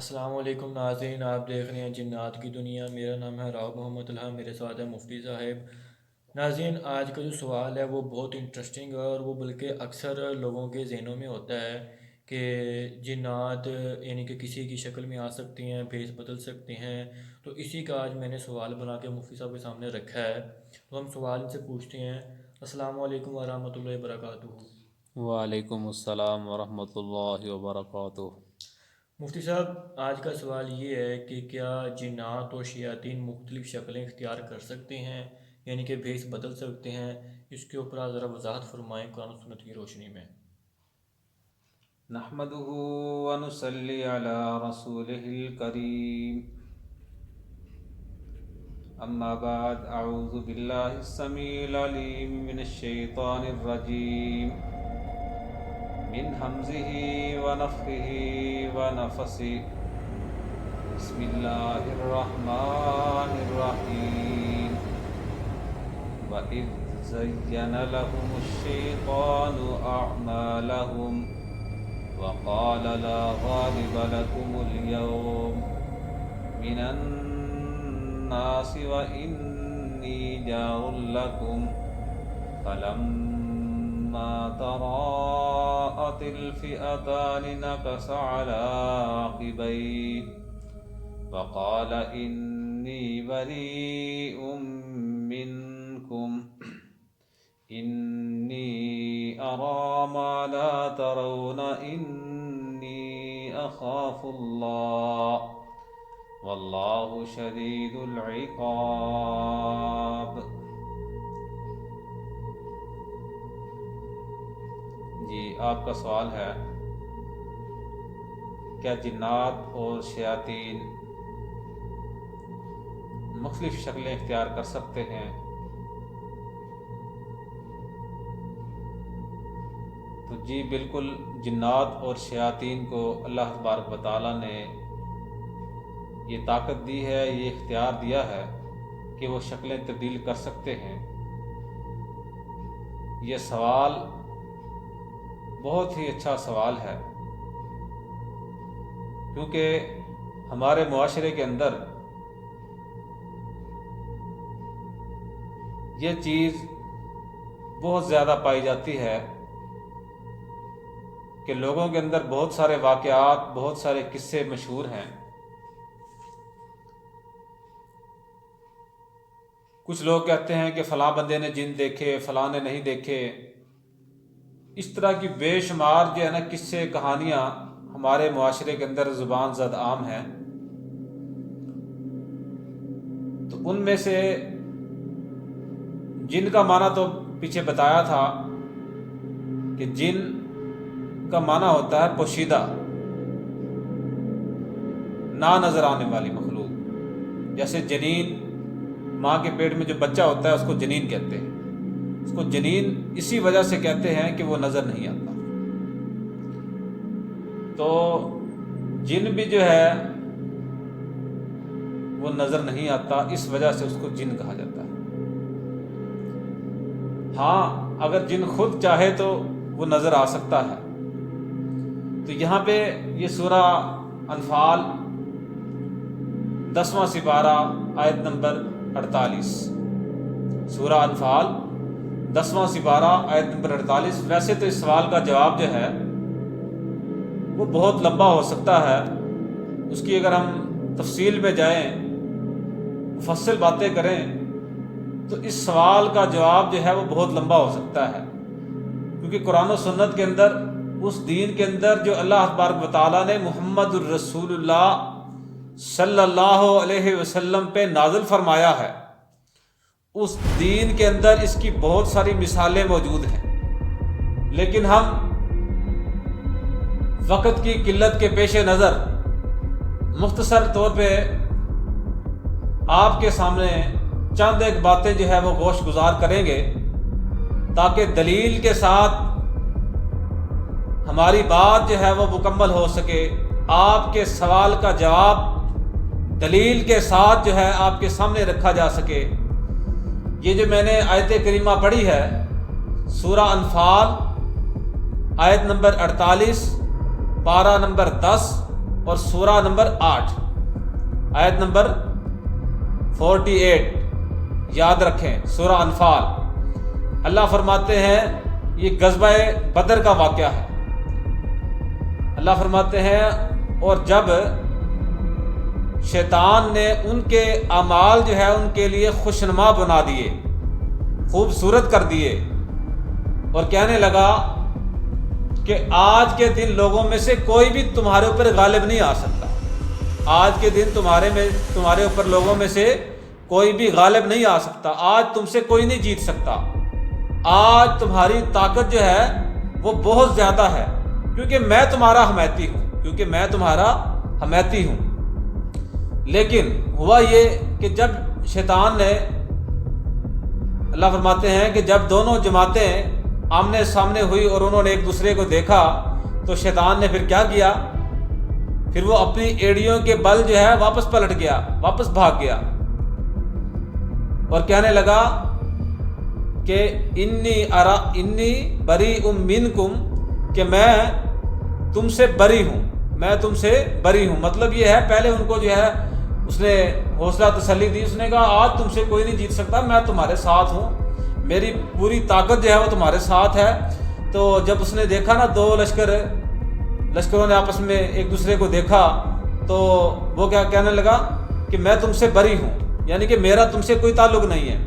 السلام علیکم ناظرین، آپ دیکھ رہے ہیں جنات کی دنیا۔ میرا نام ہے راؤ محمد الحم، میرے ساتھ ہے مفتی صاحب۔ ناظرین، آج کا جو سوال ہے وہ بہت انٹرسٹنگ ہے، اور وہ بلکہ اکثر لوگوں کے ذہنوں میں ہوتا ہے کہ جنات یعنی کہ کسی کی شکل میں آ سکتی ہیں، بھیس بدل سکتے ہیں۔ تو اسی کا آج میں نے سوال بنا کے مفتی صاحب کے سامنے رکھا ہے، تو ہم سوال ان سے پوچھتے ہیں۔ السلام علیکم ورحمۃ اللہ وبرکاتہ۔ وعلیکم السلام ورحمۃ اللہ وبرکاتہ۔ مفتی صاحب، آج کا سوال یہ ہے کہ کیا جنات اور شیاطین مختلف شکلیں اختیار کر سکتے ہیں، یعنی کہ بھیس بدل سکتے ہیں؟ اس کے اوپر آپ ذرا وضاحت فرمائیں قرآن و سنت کی روشنی میں۔ نحمده ونصلي على رسوله الكريم، اما بعد، اعوذ باللہ السمیع العلیم من الشیطان الرجیم، من حمزه ونفخه ونفثه، بسم اللہ الرحمن الرحیم۔ وَإِذْ زَيَّنَ لَهُمُ الشَّيْطَانُ أَعْمَالَهُمْ وَقَالَ لَا غَالِبَ لَكُمُ الْيَوْمَ مِنَ النَّاسِ وَإِنِّي جَارٌ لَكُمْ، فَلَمَّا تَرَاءَتِ الْفِئَتَانِ نَكَصَ عَلَى عَقِبَيْهِ وَقَالَ إِنِّي بَرِيءٌ مِّنكُمْ إِنِّي أَرَىٰ مَا لَا تَرَوْنَ إِنِّي أَخَافُ اللَّهَ وَاللَّهُ شَدِيدُ الْعِقَابِ۔ جی، آپ کا سوال ہے کیا جنات اور شیاطین مختلف شکلیں اختیار کر سکتے ہیں؟ تو جی بالکل، جنات اور شیاطین کو اللہ تبارک و تعالیٰ نے یہ طاقت دی ہے، یہ اختیار دیا ہے کہ وہ شکلیں تبدیل کر سکتے ہیں۔ یہ سوال بہت ہی اچھا سوال ہے، کیونکہ ہمارے معاشرے کے اندر یہ چیز بہت زیادہ پائی جاتی ہے کہ لوگوں کے اندر بہت سارے واقعات، بہت سارے قصے مشہور ہیں۔ کچھ لوگ کہتے ہیں کہ فلاں بندے نے جن دیکھے، فلاں نے نہیں دیکھے۔ اس طرح کی بے شمار جو ہے نا قصے، کہانیاں ہمارے معاشرے کے اندر زبان زد عام ہیں۔ تو ان میں سے جن کا معنی تو پیچھے بتایا تھا کہ جن کا معنی ہوتا ہے پوشیدہ، نہ نظر آنے والی مخلوق۔ جیسے جنین، ماں کے پیٹ میں جو بچہ ہوتا ہے اس کو جنین کہتے ہیں۔ اس کو جنین اسی وجہ سے کہتے ہیں کہ وہ نظر نہیں آتا۔ تو جن بھی جو ہے وہ نظر نہیں آتا، اس وجہ سے اس کو جن کہا جاتا ہے۔ ہاں، اگر جن خود چاہے تو وہ نظر آ سکتا ہے۔ تو یہاں پہ یہ سورہ انفال 10واں سپارہ آیت نمبر 48، سورہ انفال 10واں سپارہ آیت نمبر 48۔ ویسے تو اس سوال کا جواب جو ہے وہ بہت لمبا ہو سکتا ہے، اس کی اگر ہم تفصیل میں جائیں، مفصل باتیں کریں، تو اس سوال کا جواب جو ہے وہ بہت لمبا ہو سکتا ہے، کیونکہ قرآن و سنت کے اندر، اس دین کے اندر جو اللہ تبارک و تعالیٰ نے محمد الرسول اللہ صلی اللہ علیہ وسلم پہ نازل فرمایا ہے، اس دین کے اندر اس کی بہت ساری مثالیں موجود ہیں۔ لیکن ہم وقت کی قلت کے پیش نظر مختصر طور پہ آپ کے سامنے چند ایک باتیں جو ہے وہ گوش گزار کریں گے، تاکہ دلیل کے ساتھ ہماری بات جو ہے وہ مکمل ہو سکے، آپ کے سوال کا جواب دلیل کے ساتھ جو ہے آپ کے سامنے رکھا جا سکے۔ یہ جو میں نے آیت کریمہ پڑھی ہے، سورہ انفال آیت نمبر 48، پارہ نمبر 10، اور سورہ نمبر 8 آیت نمبر 48 یاد رکھیں، سورہ انفال۔ اللہ فرماتے ہیں یہ غزوہ بدر کا واقعہ ہے۔ اللہ فرماتے ہیں اور جب شیطان نے ان کے اعمال جو ہے ان کے لیے خوشنما بنا دیے، خوبصورت کر دیے، اور کہنے لگا کہ آج کے دن لوگوں میں سے کوئی بھی تمہارے اوپر غالب نہیں آ سکتا، آج کے دن تمہارے اوپر لوگوں میں سے کوئی بھی غالب نہیں آ سکتا، آج تم سے کوئی نہیں جیت سکتا، آج تمہاری طاقت جو ہے وہ بہت زیادہ ہے، کیونکہ میں تمہارا حمیتی ہوں۔ لیکن ہوا یہ کہ جب شیطان نے، اللہ فرماتے ہیں کہ جب دونوں جماعتیں آمنے سامنے ہوئی اور انہوں نے ایک دوسرے کو دیکھا تو شیطان نے پھر کیا کیا، پھر وہ اپنی ایڑیوں کے بل جو ہے واپس پلٹ گیا، واپس بھاگ گیا اور کہنے لگا کہ انی بریء منکم، کہ میں تم سے بری ہوں، مطلب یہ ہے پہلے ان کو جو ہے اس نے حوصلہ تسلی دی، اس نے کہا آج تم سے کوئی نہیں جیت سکتا، میں تمہارے ساتھ ہوں، میری پوری طاقت جو ہے وہ تمہارے ساتھ ہے۔ تو جب اس نے دیکھا نا دو لشکروں نے آپس میں ایک دوسرے کو دیکھا تو وہ کیا کہنے لگا کہ میں تم سے بری ہوں، یعنی کہ میرا تم سے کوئی تعلق نہیں ہے۔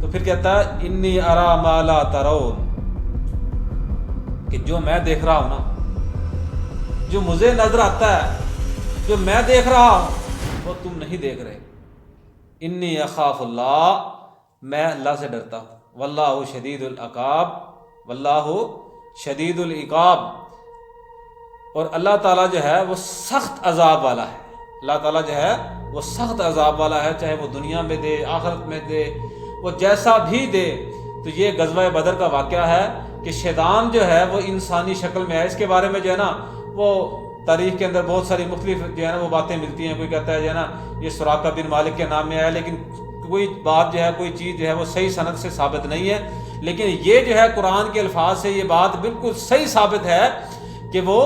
تو پھر کہتا ہے انی ارا ما لا ترون، کہ جو میں دیکھ رہا ہوں نا، جو مجھے نظر آتا ہے، جو میں دیکھ رہا ہوں وہ تم نہیں دیکھ رہے۔ انی اخاف اللہ، میں اللہ سے ڈرتا ہوں، واللہ شدید العقاب، واللہ شدید العقاب، اور اللہ تعالیٰ جو ہے وہ سخت عذاب والا ہے، اللہ تعالیٰ جو ہے وہ سخت عذاب والا ہے، چاہے وہ دنیا میں دے، آخرت میں دے، وہ جیسا بھی دے۔ تو یہ غزوہ بدر کا واقعہ ہے کہ شیطان جو ہے وہ انسانی شکل میں ہے۔ اس کے بارے میں جو ہے نا وہ تاریخ کے اندر بہت ساری مختلف جو ہے نا وہ باتیں ملتی ہیں، کوئی کہتا ہے جو ہے نا یہ سراقہ بن مالک کے نام میں ہے، لیکن کوئی بات جو ہے، کوئی چیز جو ہے وہ صحیح سند سے ثابت نہیں ہے، لیکن یہ جو ہے قرآن کے الفاظ سے یہ بات بالکل صحیح ثابت ہے کہ وہ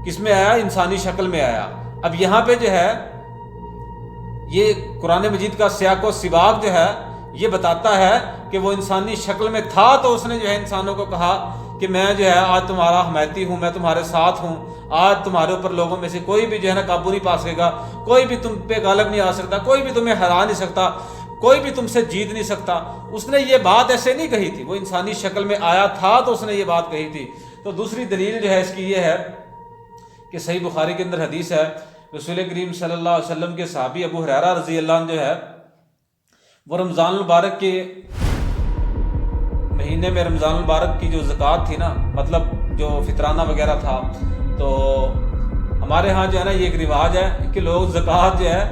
کس میں آیا، انسانی شکل میں آیا۔ اب یہاں پہ جو ہے یہ قرآن مجید کا سیاق و سباق جو ہے یہ بتاتا ہے کہ وہ انسانی شکل میں تھا، تو اس نے جو ہے انسانوں کو کہا کہ میں جو ہے آج تمہارا حمایتی ہوں، میں تمہارے ساتھ ہوں، آج تمہارے اوپر لوگوں میں سے کوئی بھی جو ہے نا قابو نہیں پا سکے گا، کوئی بھی تم پہ غالب نہیں آ سکتا، کوئی بھی تمہیں ہرا نہیں سکتا، کوئی بھی تم سے جیت نہیں سکتا۔ اس نے یہ بات ایسے نہیں کہی تھی، وہ انسانی شکل میں آیا تھا تو اس نے یہ بات کہی تھی۔ تو دوسری دلیل جو ہے اس کی یہ ہے کہ صحیح بخاری کے اندر حدیث ہے، رسول کریم صلی اللہ علیہ وسلم کے صحابی ابو ہریرہ رضی اللہ عنہ جو ہے وہ رمضان المبارک کے مہینے میں رمضان المبارک کی جو زکوٰۃ تھی نا، مطلب جو فطرانہ وغیرہ تھا، تو ہمارے ہاں جو ہے نا یہ ایک رواج ہے کہ لوگ زکوٰۃ جو ہے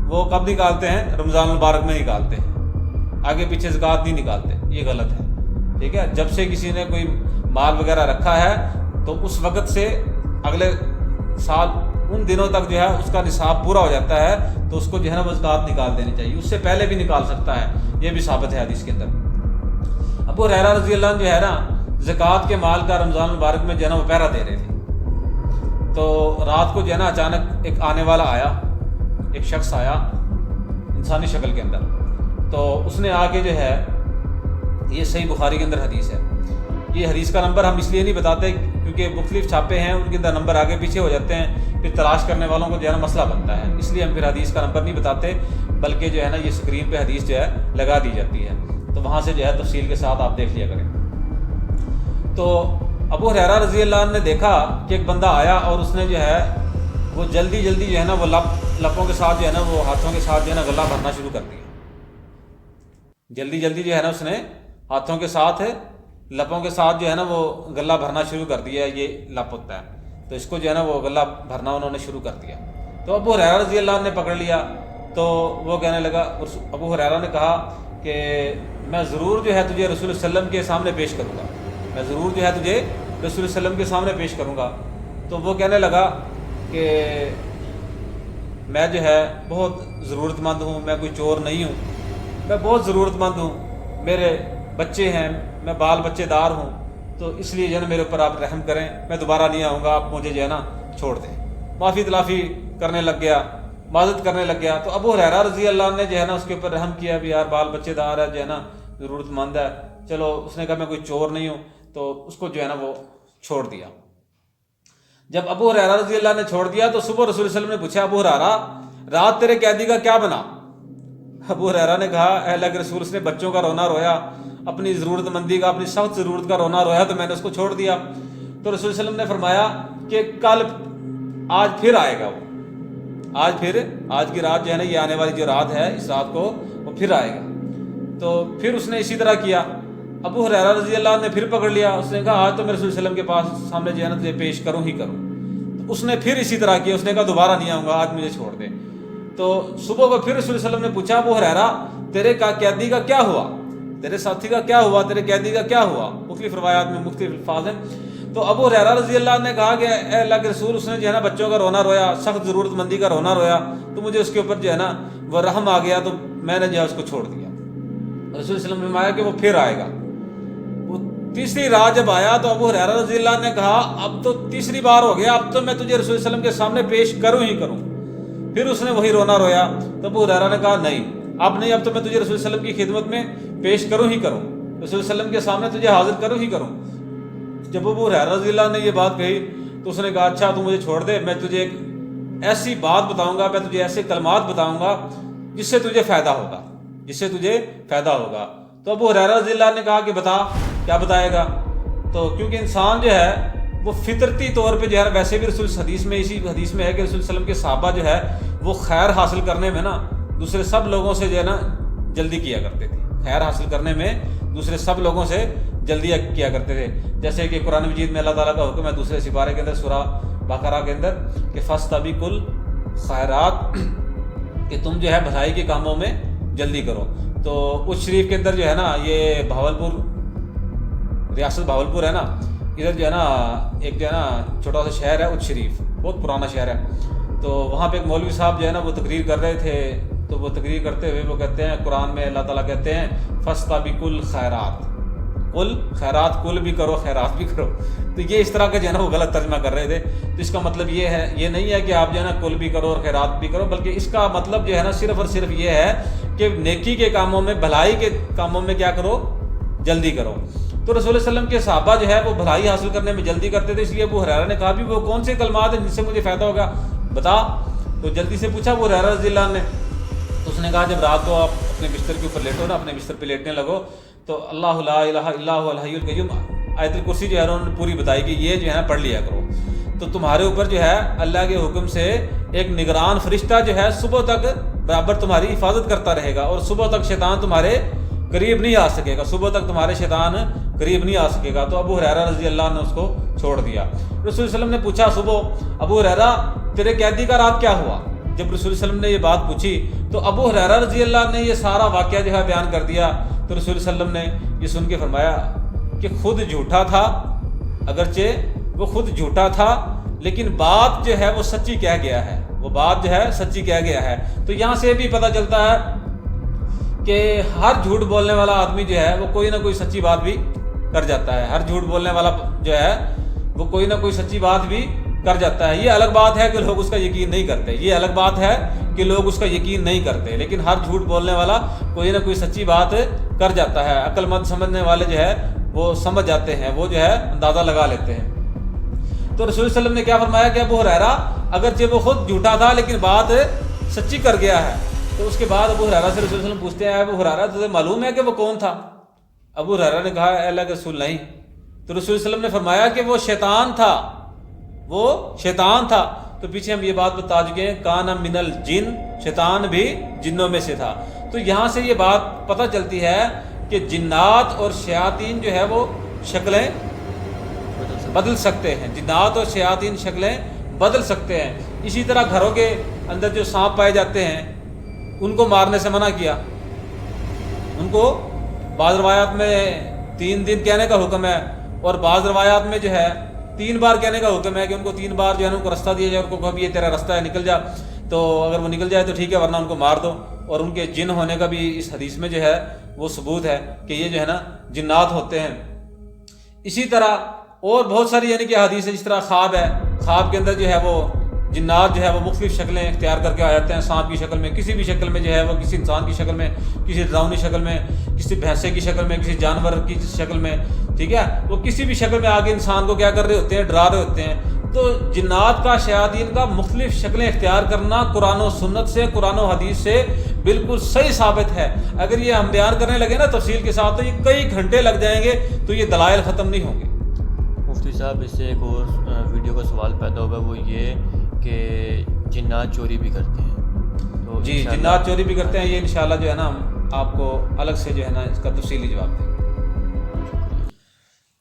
وہ کب نکالتے ہیں، رمضان المبارک میں نکالتے ہیں، آگے پیچھے زکوٰۃ نہیں نکالتے، یہ غلط ہے، ٹھیک ہے۔ جب سے کسی نے کوئی مال وغیرہ رکھا ہے تو اس وقت سے اگلے سال ان دنوں تک جو ہے اس کا نصاب پورا ہو جاتا ہے تو اس کو جو ہے نا وہ زکوٰۃ نکال دینی چاہیے، اس سے پہلے بھی نکال سکتا ہے، یہ بھی ثابت ہے حدیث کے اندر۔ ابو ہریرہ رضی اللہ عنہ جو ہے نا زکوٰۃ کے مال کا رمضان المبارک میں جو ہے نا وہ پہرا دے رہے تھے، تو رات کو جو ہے نا اچانک ایک آنے والا آیا، ایک شخص آیا انسانی شکل کے اندر، تو اس نے آ کے جو ہے، یہ صحیح بخاری کے اندر حدیث ہے، یہ حدیث کا نمبر ہم اس لیے نہیں بتاتے کیونکہ مختلف چھاپے ہیں، ان کے اندر نمبر آگے پیچھے ہو جاتے ہیں، پھر تلاش کرنے والوں کو جو ہے نا مسئلہ بنتا ہے، اس لیے ہم پھر حدیث کا نمبر نہیں بتاتے، بلکہ جو ہے نا یہ اسکرین پہ حدیث جو ہے لگا دی جاتی ہے، تو وہاں سے جو ہے تفصیل کے ساتھ آپ دیکھ لیا کریں۔ تو ابو ہریرہ رضی اللہ عنہ نے دیکھا کہ ایک بندہ آیا اور اس نے جو ہے وہ جلدی جو ہے نا وہ لپوں کے ساتھ جو ہے نا وہ ہاتھوں کے ساتھ جو ہے نا غلہ بھرنا شروع کر دیا، جلدی جو ہے نا اس نے ہاتھوں کے ساتھ لپوں کے ساتھ جو ہے نا وہ غلہ بھرنا شروع کر دیا، یہ لپ ہوتا ہے، تو اس کو جو ہے نا وہ غلہ بھرنا انہوں نے شروع کر دیا۔ تو ابو ہریرہ رضی اللہ عنہ نے پکڑ لیا، تو وہ کہنے لگا، ابو ہریرہ نے کہا کہ میں ضرور جو ہے تجھے رسول اللہ علیہ وسلم کے سامنے پیش کروں گا، میں ضرور جو ہے تجھے رسول اللہ علیہ وسلم کے سامنے پیش کروں گا۔ تو وہ کہنے لگا کہ میں جو ہے بہت ضرورت مند ہوں، میں کوئی چور نہیں ہوں، میں بہت ضرورت مند ہوں، میرے بچے ہیں، میں بال بچے دار ہوں، تو اس لیے جو ہے نا میرے اوپر آپ رحم کریں، میں دوبارہ نہیں آؤں گا، آپ مجھے جو ہے نا چھوڑ دیں۔ معافی تلافی کرنے لگ گیا، معذرت کرنے لگ گیا۔ تو ابو ہریرہ رضی اللہ عنہ نے جو ہے نا اس کے اوپر رحم کیا، بھی یار بال بچے دار ہے، جو ہے نا ضرورت مند ہے، چلو اس نے کہا میں کوئی چور نہیں ہوں، تو اس کو جو ہے نا وہ چھوڑ دیا۔ جب ابو ہریرہ رضی اللہ نے چھوڑ دیا تو صبح رسول اللہ علیہ وسلم نے پوچھا، ابو ہریرہ رات تیرے قیدی کا کیا بنا؟ ابو ہریرہ نے کہا، اے اللہ کے رسول، اس نے بچوں کا رونا رویا، اپنی ضرورت مندی کا، اپنی سخت ضرورت کا رونا رویا، تو میں نے اس کو چھوڑ دیا۔ تو رسول صلی اللہ علیہ وسلم نے فرمایا کہ آج پھر آئے گا وہ، آج کی رات جو ہے نا، یہ آنے والی جو رات ہے، اس رات کو وہ پھر آئے گا۔ تو پھر اس نے اسی طرح کیا۔ ابو ہریرہ رضی اللہ عنہ نے پھر پکڑ لیا، اس نے کہا آج تو میں رسول صلی اللہ علیہ وسلم کے پاس سامنے جو ہے نا تجھے پیش کروں ہی کروں۔ تو اس نے پھر اسی طرح کیا، اس نے کہا دوبارہ نہیں آؤں گا، آج مجھے چھوڑ دے۔ تو صبح کو پھر رسول صلی اللہ علیہ وسلم نے پوچھا، ابو ہریرہ تیرے قیدی کا کیا ہوا، تیرے ساتھی کا کیا ہوا، تیرے قیدی کا کیا ہوا؟ مختلف روایات میں مختلف الفاظ ہیں۔ تو ابو ہریرہ رضی اللہ عنہ نے کہا کہ اے اللہ کے رسول، اس نے جو ہے نا بچوں کا رونا رویا، سخت ضرورت مندی کا رونا رویا، تو مجھے اس کے اوپر جو ہے نا وہ رحم آ گیا، تو میں نے جو ہے اس کو چھوڑ دیا۔ رسول صلی اللہ علیہ وسلم نے فرمایا کہ وہ پھر آئے گا۔ وہ تیسری رات جب آیا تو ابو ہریرہ رضی اللہ عنہ نے کہا اب تو تیسری بار ہو گیا، اب تو میں تجھے رسول صلی اللہ علیہ وسلم کے سامنے پیش کروں ہی کروں۔ پھر اس نے وہی رونا رویا، تو ابو ہریرہ نے کہا نہیں، اب نہیں، اب تو میں تجھے رسول صلی اللہ علیہ وسلم کی خدمت میں پیش کروں ہی کروں، رسول صلی اللہ علیہ وسلم کے سامنے تجھے حاضر کروں ہی کروں۔ جب ابو ہریرہ رضی اللہ عنہ نے یہ بات کہی تو اس نے کہا اچھا تو مجھے چھوڑ دے، میں تجھے ایک ایسی بات بتاؤں گا، میں تجھے ایسے کلمات بتاؤں گا جس سے تجھے فائدہ ہوگا، جس سے تجھے فائدہ ہوگا۔ تو ابو ہریرہ رضی اللہ عنہ نے کہا کہ بتا، کیا بتائے گا؟ تو کیونکہ انسان جو ہے وہ فطرتی طور پہ جو ہے، ویسے بھی رسول حدیث میں، اسی حدیث میں ہے کہ رسول صلی اللہ علیہ وسلم کے صحابہ جو ہے وہ خیر حاصل کرنے میں نا دوسرے سب لوگوں سے جو ہے نا جلدی کیا کرتے تھے، خیر حاصل کرنے میں دوسرے سب لوگوں سے جلدی کیا کرتے تھے۔ جیسے کہ قرآن مجید میں اللہ تعالیٰ کا حکم ہے دوسرے سپارے کے اندر، سورہ بقرہ کے اندر، کہ فاستبقوا الخیرات، کہ تم جو ہے بھلائی کے کاموں میں جلدی کرو۔ تو اس شریف کے اندر جو ہے نا، یہ بھاولپور، ریاست بھاولپور ہے نا، ادھر جو ہے نا ایک جو ہے نا چھوٹا سا شہر ہے اچ شریف، بہت پرانا شہر ہے۔ تو وہاں پہ ایک مولوی صاحب جو ہے نا وہ تقریر کر رہے تھے، تو وہ تقریر کرتے ہوئے وہ کہتے ہیں، قرآن میں اللہ تعالیٰ کہتے ہیں فاستبقوا الخیرات، کل خیرات، کل بھی کرو، خیرات بھی کرو۔ تو یہ اس طرح کا جو ہے نا وہ غلط ترجمہ کر رہے تھے۔ تو اس کا مطلب یہ ہے، یہ نہیں ہے کہ آپ جو ہے نا کل بھی کرو اور خیرات بھی کرو، بلکہ اس کا مطلب جو ہے نا صرف اور صرف یہ ہے کہ نیکی کے کاموں میں، بھلائی کے کاموں میں کیا کرو، جلدی کرو۔ تو رسول اللہ علیہ وسلم کے صحابہ جو ہے وہ بھلائی حاصل کرنے میں جلدی کرتے تھے، اس لیے ابو ہریرہ نے کہا بھی وہ کون سے کلمات ہیں جن سے مجھے فائدہ ہوگا، بتا۔ تو جلدی سے پوچھا ابو ہریرہ رضی اللہ عنہ نے، تو اس نے کہا جب رات کو آپ اپنے بستر کے اوپر لیٹو نا، اپنے بستر پہ لیٹنے لگو، تو اللہ لا الہ الا هو الحی القیوم آیت الکرسی جو ہے انہوں نے پوری بتائی کہ یہ جو ہے نا پڑھ لیا کرو، تو تمہارے اوپر جو ہے اللہ کے حکم سے ایک نگران فرشتہ جو ہے صبح تک برابر تمہاری حفاظت کرتا رہے گا، اور صبح تک شیطان تمہارے قریب نہیں آ سکے گا، صبح تک تمہارے شیطان قریب نہیں آ سکے گا۔ تو ابو ہریرہ رضی اللہ عنہ نے اس کو چھوڑ دیا۔ رسول صلی اللہ علیہ وسلم نے پوچھا صبح، ابو ہریرہ تیرے قیدی کا رات کیا ہوا؟ جب رسول صلی اللہ علیہ وسلم نے یہ بات پوچھی تو ابو ہریرہ رضی اللہ عنہ نے یہ سارا واقعہ جو ہے بیان کر دیا۔ تو رسول صلی اللہ علیہ وسلم نے یہ سن کے فرمایا کہ خود جھوٹا تھا، اگرچہ وہ خود جھوٹا تھا لیکن بات جو ہے وہ سچی کہہ گیا ہے، وہ بات جو ہے سچی کہہ گیا ہے۔ تو یہاں سے بھی پتہ چلتا ہے کہ ہر جھوٹ بولنے والا آدمی جو ہے وہ کوئی نہ کوئی سچی بات بھی کر جاتا ہے، ہر جھوٹ بولنے والا جو ہے وہ کوئی نہ کوئی سچی بات بھی کر جاتا ہے۔ یہ الگ بات ہے کہ لوگ اس کا یقین نہیں کرتے، یہ الگ بات ہے کہ لوگ اس کا یقین نہیں کرتے، لیکن ہر جھوٹ بولنے والا کوئی نہ کوئی سچی بات کر جاتا ہے۔ عقل مند سمجھنے والے جو ہے وہ سمجھ جاتے ہیں، وہ جو ہے اندازہ لگا لیتے ہیں۔ تو رسول صلی اللہ علیہ وسلم نے کیا فرمایا کہ ابو ہریرہ اگرچہ وہ خود جھوٹا تھا لیکن بات سچی کر گیا ہے۔ تو اس کے بعد ابو ہریرہ سے رسول صلی اللہ علیہ وسلم پوچھتے ہیں، ابو ہریرہ تجھے معلوم ہے کہ وہ کون تھا؟ ابو ہریرہ نے کہا اے اللہ کے رسول نہیں۔ تو رسول صلی اللہ علیہ وسلم نے فرمایا کہ وہ شیطان تھا، وہ شیطان تھا۔ تو پیچھے ہم یہ بات بتا چکے ہیں، کان من الجن، شیطان بھی جنوں میں سے تھا۔ تو یہاں سے یہ بات پتہ چلتی ہے کہ جنات اور شیاطین جو ہے وہ شکلیں بدل سکتے ہیں، جنات اور شیاطین شکلیں بدل سکتے ہیں۔ اسی طرح گھروں کے اندر جو سانپ پائے جاتے ہیں ان کو مارنے سے منع کیا، ان کو بعض روایات میں 3 دن کہنے کا حکم ہے، اور بعض روایات میں جو ہے 3 بار کہنے کا حکم ہے کہ ان کو 3 بار جو ہے ان کو راستہ دیا جائے، ان کو کہا بھی یہ تیرا راستہ ہے، نکل جا، تو اگر وہ نکل جائے تو ٹھیک ہے، ورنہ ان کو مار دو۔ اور ان کے جن ہونے کا بھی اس حدیث میں جو ہے وہ ثبوت ہے کہ یہ جو ہے نا جنات ہوتے ہیں۔ اسی طرح اور بہت ساری یعنی کہ حدیث ہے، جس طرح خواب ہے، خواب کے اندر جو ہے وہ جنات جو ہے وہ مختلف شکلیں اختیار کر کے آ جاتے ہیں، سانپ کی شکل میں، کسی بھی شکل میں جو ہے وہ، کسی انسان کی شکل میں، کسی ڈراؤنی شکل میں، کسی بھینسے کی شکل میں، کسی جانور کی شکل میں، ٹھیک ہے، وہ کسی بھی شکل میں آگے انسان کو کیا کر رہے ہوتے ہیں، ڈرا رہے ہوتے ہیں۔ تو جنات کا، شیاطین کا مختلف شکلیں اختیار کرنا قرآن و سنت سے، قرآن و حدیث سے بالکل صحیح ثابت ہے۔ اگر یہ ہم بیان کرنے لگے نا تفصیل کے ساتھ تو یہ کئی گھنٹے لگ جائیں گے، تو یہ دلائل ختم نہیں ہوں گے۔ مفتی صاحب، اس سے ایک اور ویڈیو کا سوال پیدا ہوگا، وہ یہ کہ جنات چوری بھی کرتے ہیں، تو جی، انشاءاللہ جنات چوری بھی کرتے ہیں، یہ انشاءاللہ جو ہے نا ہم آپ کو الگ سے جو ہے نا اس کا تفصیلی جواب دیں گے۔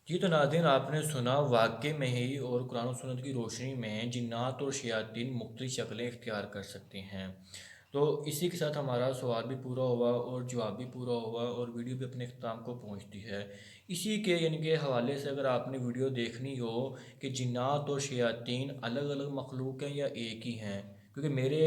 جی تو ناظرین، آپ نے سنا واقع میں ہی اور قرآن و سنت کی روشنی میں جنات اور شیاطین مختلف شکلیں اختیار کر سکتے ہیں۔ تو اسی کے ساتھ ہمارا سوال بھی پورا ہوا اور جواب بھی پورا ہوا، اور ویڈیو بھی اپنے اختتام کو پہنچتی ہے۔ اسی کے یعنی کہ حوالے سے اگر آپ نے ویڈیو دیکھنی ہو کہ جنات اور شیاطین الگ الگ مخلوق ہیں یا ایک ہی ہیں، کیونکہ میرے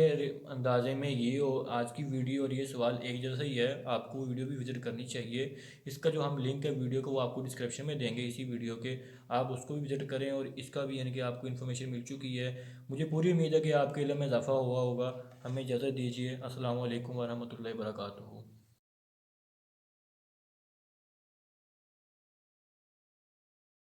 اندازے میں یہ ہو آج کی ویڈیو اور یہ سوال ایک جیسا ہی ہے، آپ کو ویڈیو بھی وزٹ کرنی چاہیے۔ اس کا جو ہم لنک ہے ویڈیو کو وہ آپ کو ڈسکرپشن میں دیں گے اسی ویڈیو کے، آپ اس کو بھی وزٹ کریں، اور اس کا بھی یعنی کہ آپ کو انفارمیشن مل چکی ہے۔ مجھے پوری امید ہے کہ آپ کے علم میں اضافہ ہوا ہوگا۔ ہمیں اجازت دیجیے۔ السلام علیکم ورحمۃ اللہ وبرکاتہ۔